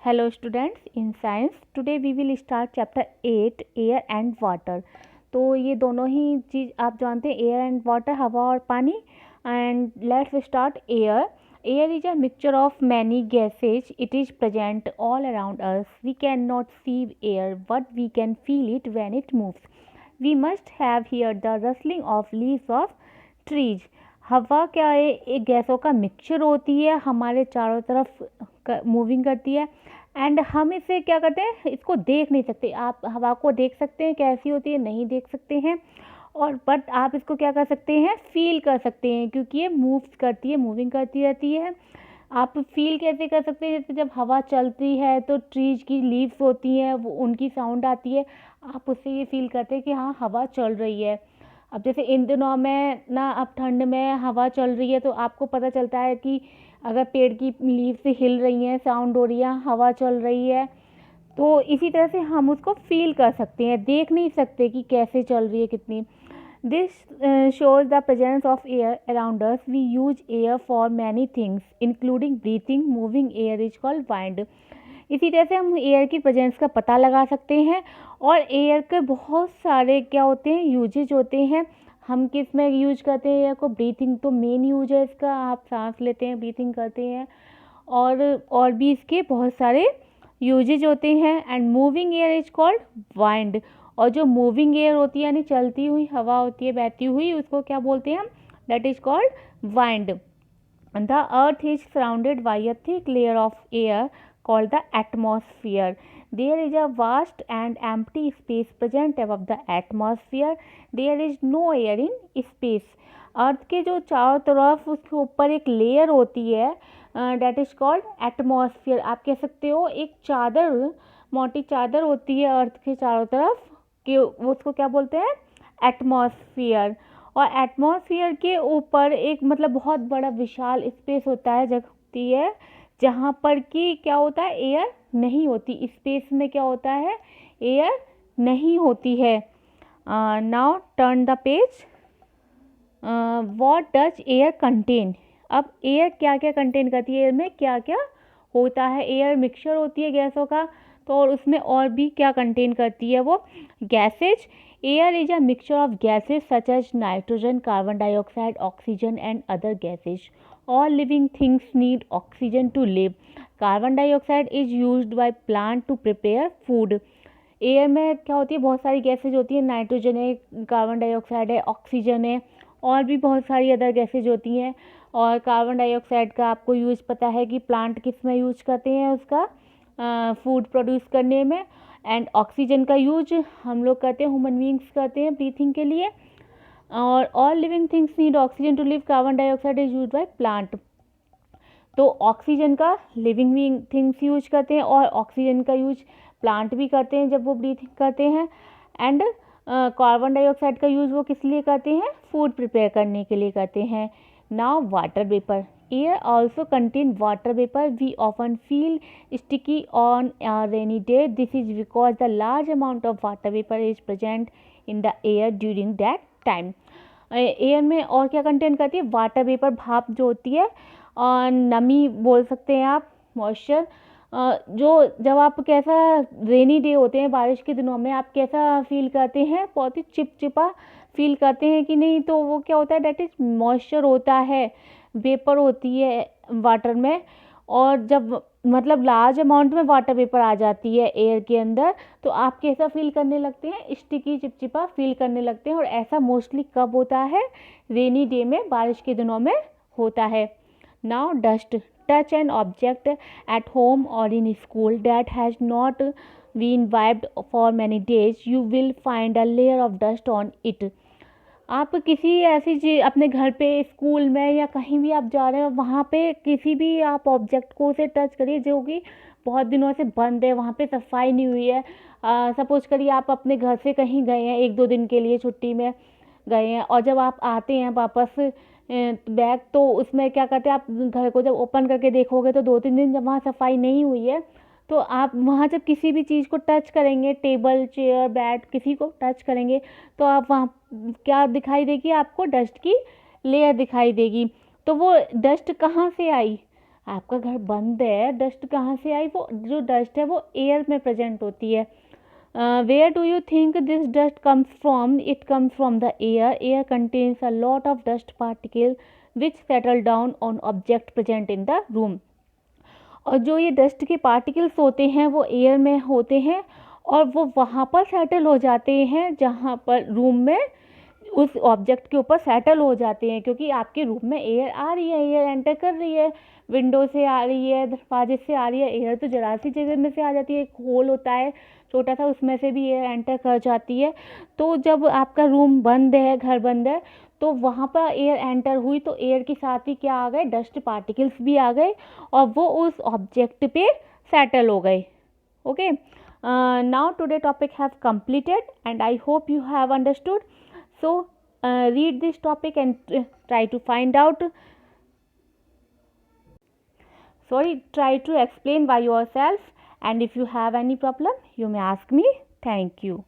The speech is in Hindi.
Hello students, in science today we will start chapter 8 air and water। तो ये दोनों ही चीज़ आप जानते हैं, एयर एंड वाटर, हवा और पानी। And let's start. Air is a mixture of many gases, it is present all around us, we can not see air but we can feel it when it moves, we must have hear the rustling of leaves of trees. हवा क्या है? एक गैसों का मिक्सचर होती है, हमारे चारों तरफ मूविंग करती है। एंड हम इसे क्या करते हैं, इसको देख नहीं सकते। आप हवा को देख सकते हैं कैसी होती है, नहीं देख सकते हैं, और बट आप इसको क्या कर सकते हैं, फील कर सकते हैं, क्योंकि ये मूव्स करती है, मूविंग करती रहती है। आप फील कैसे कर सकते हैं? जैसे जब हवा चलती है तो ट्रीज की लीव्स होती हैं, वो उनकी साउंड आती है, आप उससे ये फील करते हैं कि हाँ हवा चल रही है। अब जैसे इन दिनों में ना, अब ठंड में हवा चल रही है तो आपको पता चलता है कि अगर पेड़ की लीव्स हिल रही हैं, साउंड हो रही है, हवा चल रही है, तो इसी तरह से हम उसको फील कर सकते हैं, देख नहीं सकते कि कैसे चल रही है, कितनी। This shows the presence of air around us. We use air for many things including breathing. Moving air is called wind. इसी तरह से हम एयर की प्रेजेंस का पता लगा सकते हैं। और एयर के बहुत सारे क्या होते हैं, यूजेज होते हैं। हम किस में यूज करते हैं एयर को? ब्रीथिंग तो मेन यूज है इसका, आप सांस लेते हैं, ब्रीथिंग करते हैं, और भी इसके बहुत सारे यूजेज होते हैं। And moving air is called wind. और जो मूविंग एयर होती है, यानी चलती हुई हवा होती है, बहती हुई, उसको क्या बोलते हैं हम? That is called wind. The earth is surrounded by a thick layer of air called the atmosphere. There is a vast and empty space present above the atmosphere. There is no air in space. अर्थ के जो चारों तरफ उसके ऊपर एक लेयर होती है, डेट इज कॉल्ड एटमॉस्फेयर। आप कह सकते हो एक चादर, मोटी चादर होती है अर्थ के चारों तरफ, कि उसको क्या बोलते हैं? एटमॉस्फेयर। और एटमॉस्फेयर के ऊपर एक मतलब बहुत बड़ा विशाल स्पेस होता है, जगह होती है, जहाँ पर कि क्या होता है, एयर नहीं होती। स्पेस में क्या होता है, एयर नहीं होती है। Now turn the page. What does air contain? अब एयर क्या क्या कंटेन करती है, एयर में क्या क्या होता है? एयर मिक्सचर होती है गैसों का, तो और उसमें और भी क्या कंटेन करती है वो? Gases. Air is a mixture of gases such as nitrogen, carbon dioxide, oxygen and other gases. All living things need oxygen to live. Carbon dioxide is used by plant to prepare food. Air में क्या होती है, बहुत सारी गैसेज होती है, नाइट्रोजन है, कार्बन डाइऑक्साइड है, ऑक्सीजन है, और भी बहुत सारी अदर गैसेज होती हैं। और कार्बन डाइऑक्साइड का आपको यूज़ पता है कि प्लांट किस में यूज करते हैं, उसका फूड प्रोड्यूस करने में। एंड ऑक्सीजन का यूज हम लोग करते हैं, ह्यूमन बींग्स करते हैं ब्रीथिंग के लिए। और all living things need oxygen to live, carbon dioxide is use by plant. तो ऑक्सीजन का लिविंग थिंग्स यूज करते हैं, और ऑक्सीजन का यूज प्लांट भी करते हैं जब वो ब्रीथिंग करते हैं। एंड कार्बन डाइऑक्साइड का यूज वो किस लिए करते हैं? फूड प्रिपेयर करने के लिए करते हैं। Now water vapour. Air also contain water vapour. We often feel sticky on rainy day, this is because the large amount of water vapour is present in the air during that time. Air में और क्या कंटेन करती है? वाटर वेपर, भाप जो होती है, और नमी बोल सकते हैं आप, मॉइस्चर। जो जब आप कैसा रेनी डे होते हैं, बारिश के दिनों में, आप कैसा फील करते हैं? बहुत ही चिपचिपा फील करते हैं कि नहीं? तो वो क्या होता है, डेट इज मॉइस्चर होता है, वेपर होती है वाटर में। और जब मतलब लार्ज अमाउंट में वाटर वेपर आ जाती है एयर के अंदर, तो आप कैसा फील करने लगते हैं? स्टिकी, चिपचिपा फील करने लगते हैं। और ऐसा मोस्टली कब होता है? रेनी डे में, बारिश के दिनों में होता है। Now dust. Touch an object at home or in school that has not been wiped for many days. You will find a layer of dust on it. आप किसी ऐसी चीज अपने घर पे, स्कूल में, या कहीं भी आप जा रहे हो, वहाँ पे किसी भी आप ऑब्जेक्ट को उसे टच करिए जो कि बहुत दिनों से बंद है, वहाँ पे सफाई नहीं हुई है। सपोज करिए आप अपने घर से कहीं गए हैं, एक दो दिन के लिए छुट्टी में गए हैं, और जब आप आते हैं वापस बैग, तो उसमें क्या करते हैं, आप घर को जब ओपन करके देखोगे तो दो तीन दिन जब वहाँ सफाई नहीं हुई है, तो आप वहाँ जब किसी भी चीज़ को टच करेंगे, टेबल, चेयर, बेड, किसी को टच करेंगे, तो आप वहाँ क्या दिखाई देगी? आपको डस्ट की लेयर दिखाई देगी। तो वो डस्ट कहाँ से आई? आपका घर बंद है, डस्ट कहाँ से आई? वो जो डस्ट है वो एयर में प्रेजेंट होती है. Where do you think this dust comes from? It comes from the air. Air contains a lot of dust particles which settle down on object present in the room. और जो ये डस्ट के पार्टिकल्स होते हैं वो एयर में होते हैं और वो वहाँ पर सेटल हो जाते हैं जहाँ पर रूम में उस ऑब्जेक्ट के ऊपर सेटल हो जाते हैं, क्योंकि आपके रूम में एयर आ रही है, एयर एंटर कर रही है, विंडो से आ रही है, दरवाजे से आ रही है. एयर तो जरा सी जगह में से आ जाती है, एक होल होता है छोटा सा, उसमें से भी एयर एंटर कर जाती है. तो जब आपका रूम बंद है, घर बंद है, तो वहाँ पर एयर एंटर हुई तो एयर के साथ ही क्या आ गए? डस्ट पार्टिकल्स भी आ गए और वो उस ऑब्जेक्ट पे सेटल हो गए. Okay, now today topic have completed and I hope you have understood. So read this topic and try to find out, try to explain by yourself, and if you have any problem you may ask me. Thank you.